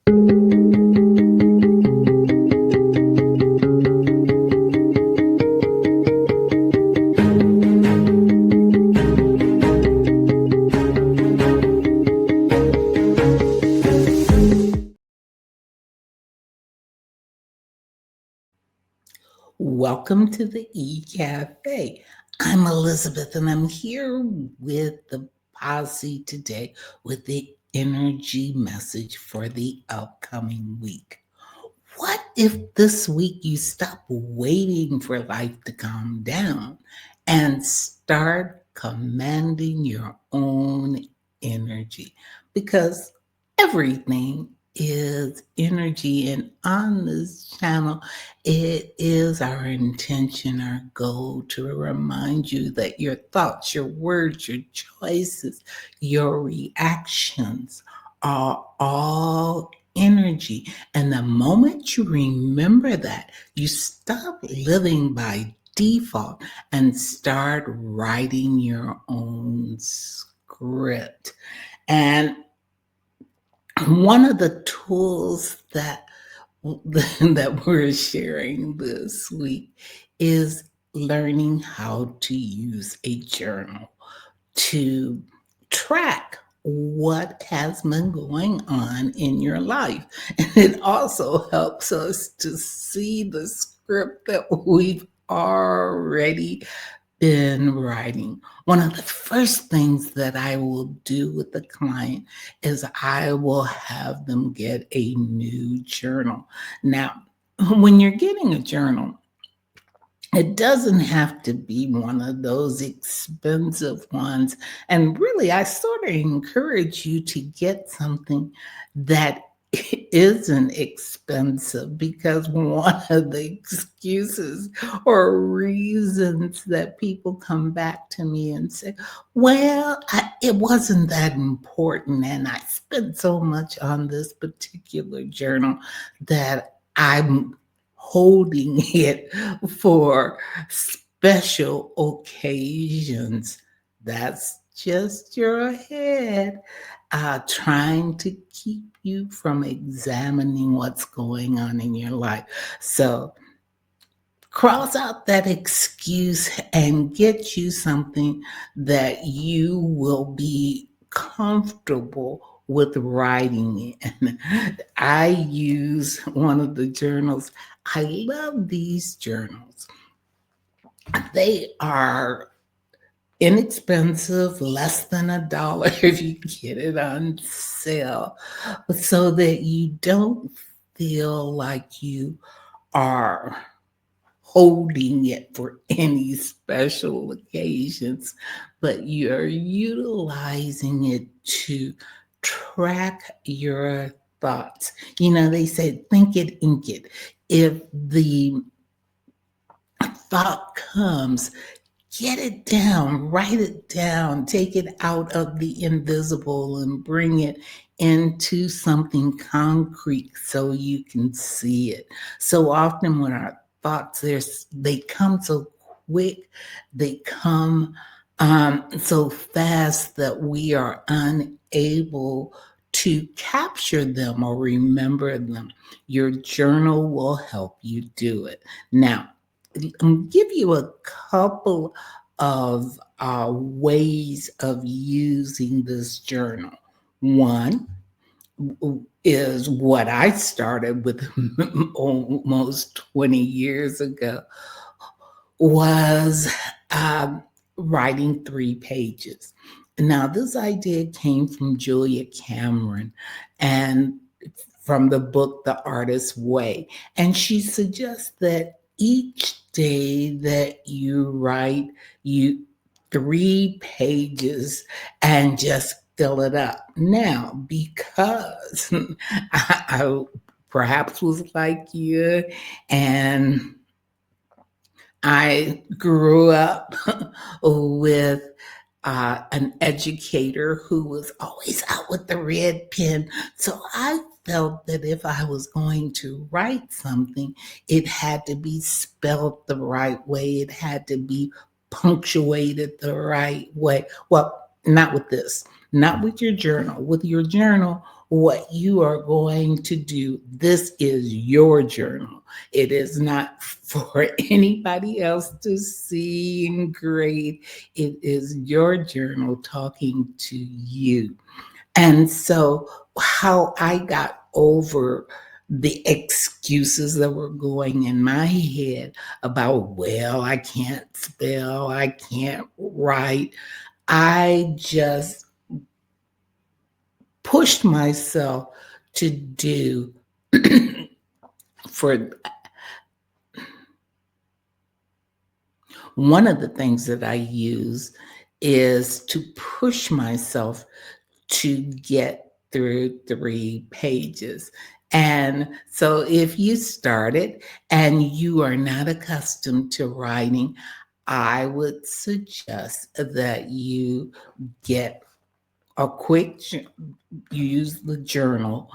Welcome to the E-Cafe. I'm Elizabeth and I'm here with the posse today with the energy message for the upcoming week. What if this week you stop waiting for life to calm down and start commanding your own energy? Because everything is energy, and on this channel, it is our intention, our goal to remind you that your thoughts, your words, your choices, your reactions are all energy. And the moment you remember that, you stop living by default and start writing your own script. And one of the tools that we're sharing this week is learning how to use a journal to track what has been going on in your life. And it also helps us to see the script that we've already been writing. One of the first things that I will do with the client is I will have them get a new journal. Now, when you're getting a journal, it doesn't have to be one of those expensive ones. And really, I sort of encourage you to get something that isn't expensive, because one of the excuses or reasons that people come back to me and say, well, it wasn't that important, and I spent so much on this particular journal that I'm holding it for special occasions. That's just your head trying to keep you from examining what's going on in your life. So cross out that excuse and get you something that you will be comfortable with writing in. I use one of the journals. I love these journals. They are inexpensive, less than $1 if you get it on sale, so that you don't feel like you are holding it for any special occasions, but you're utilizing it to track your thoughts. You know, they say, think it, ink it. If the thought comes, get it down, write it down, take it out of the invisible and bring it into something concrete so you can see it. So often when our thoughts, they come so quick, they come so fast that we are unable to capture them or remember them. Your journal will help you do it. Now, give you a couple of ways of using this journal. One is what I started with almost 20 years ago, was writing 3 pages. Now, this idea came from Julia Cameron and from the book The Artist's Way. And she suggests that each day that you write, you 3 pages and just fill it up. Now, because I perhaps was like you, and I grew up with an educator who was always out with the red pen. So I felt that if I was going to write something, it had to be spelled the right way. It had to be punctuated the right way. Well, not with this, not with your journal. With your journal, what you are going to do. This is your journal. It is not for anybody else to see and grade. It is your journal talking to you. And so, how I got over the excuses that were going in my head about, well, I can't spell, I can't write, I just pushed myself to do for one of the things that I use is to push myself to get through 3 pages. And so if you started and you are not accustomed to writing, I would suggest that you get a quick, you use the journal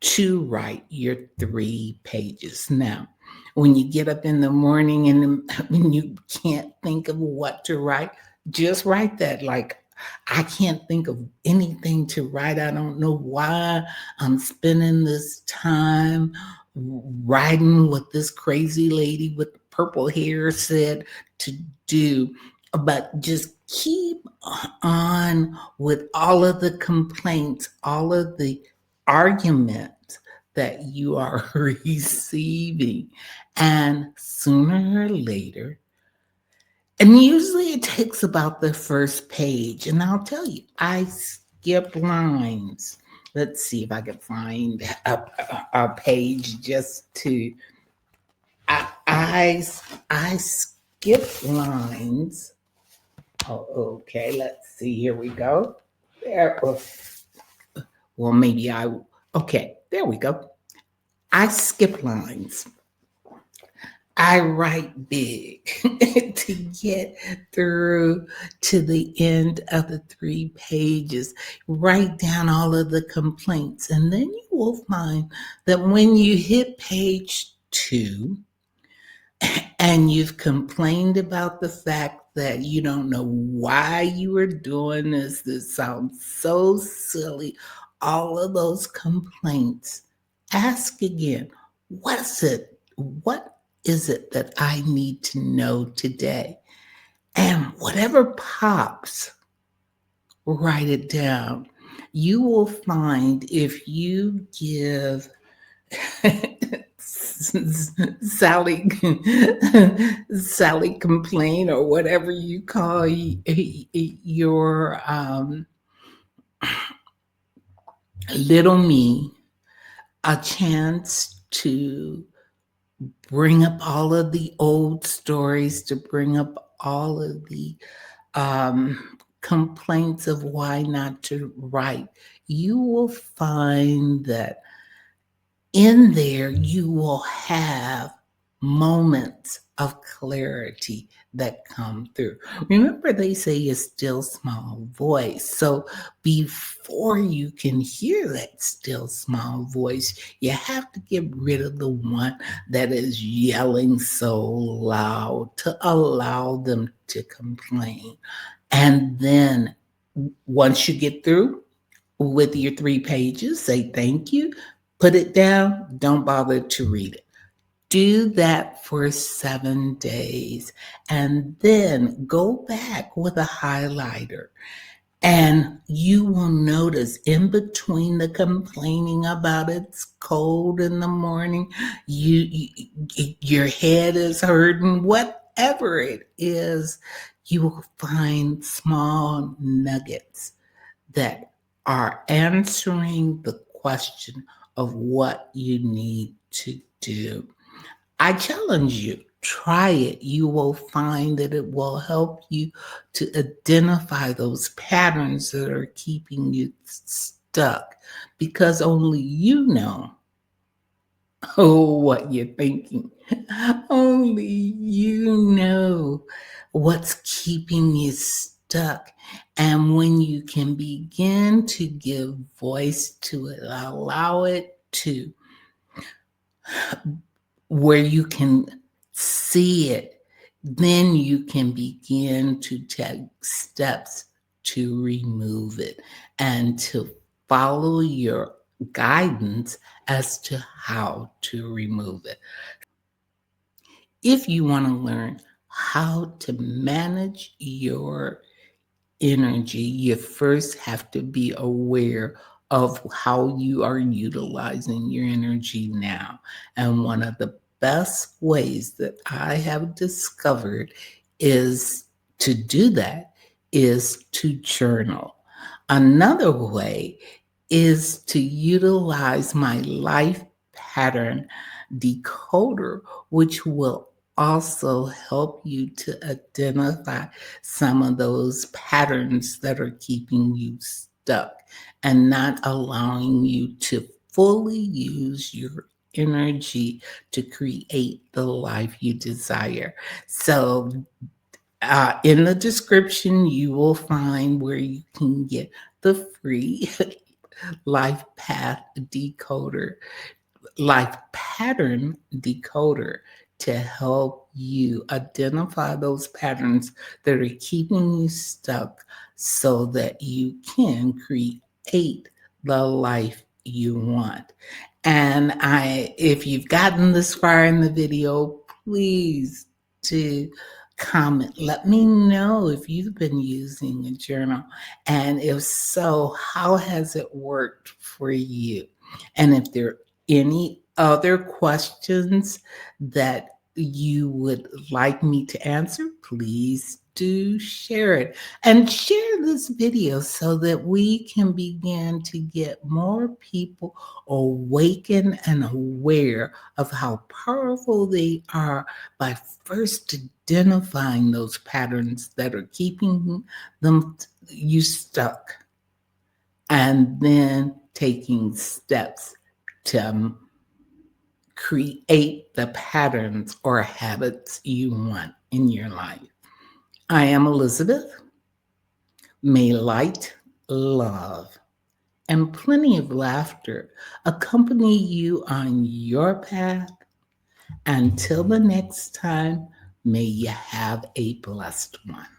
to write your 3 pages. Now, when you get up in the morning and when you can't think of what to write, just write that. Like, I can't think of anything to write. I don't know why I'm spending this time writing what this crazy lady with purple hair said to do. But just keep on with all of the complaints, all of the arguments that you are receiving. And sooner or later, and usually it takes about the first page. And I'll tell you, I skip lines. Let's see if I can find a page just to. I skip lines. Oh, okay. Let's see. Here we go. There. Well, maybe I. Okay. There we go. I skip lines. I write big to get through to the end of the 3 pages. Write down all of the complaints, and then you will find that when you hit page 2, and you've complained about the fact that you don't know why you were doing this, this sounds so silly, all of those complaints, ask again, what is it? What is it that I need to know today? And whatever pops, write it down. You will find if you give Sally Sally complain or whatever you call your little me a chance to bring up all of the old stories, to bring up all of the complaints of why not to write, you will find that in there you will have moments of clarity that come through. Remember, they say a still small voice. So before you can hear that still small voice, you have to get rid of the one that is yelling so loud to allow them to complain. And then once you get through with your 3 pages, say thank you, put it down, don't bother to read it. Do that for 7 days and then go back with a highlighter. And you will notice in between the complaining about it's cold in the morning, your head is hurting, whatever it is, you will find small nuggets that are answering the question of what you need to do. I challenge you, try it. You will find that it will help you to identify those patterns that are keeping you stuck because only you know what you're thinking. Only you know what's keeping you stuck. And when you can begin to give voice to it, allow it to where you can see it, then you can begin to take steps to remove it and to follow your guidance as to how to remove it. If you want to learn how to manage your energy, you first have to be aware of how you are utilizing your energy now. And one of the best ways that I have discovered is to do that is to journal. Another way is to utilize my life pattern decoder, which will also help you to identify some of those patterns that are keeping you stuck and not allowing you to fully use your energy to create the life you desire. So, in the description, you will find where you can get the free life path decoder life pattern decoder to help you identify those patterns that are keeping you stuck so that you can create the life you want. And if you've gotten this far in the video, please do comment. Let me know if you've been using a journal, and if so, how has it worked for you? And if there are any other questions that you would like me to answer, please do share it and share this video so that we can begin to get more people awakened and aware of how powerful they are by first identifying those patterns that are keeping them you stuck, and then taking steps to create the patterns or habits you want in your life. I am Elizabeth. May light, love, and plenty of laughter accompany you on your path. Until the next time, may you have a blessed one.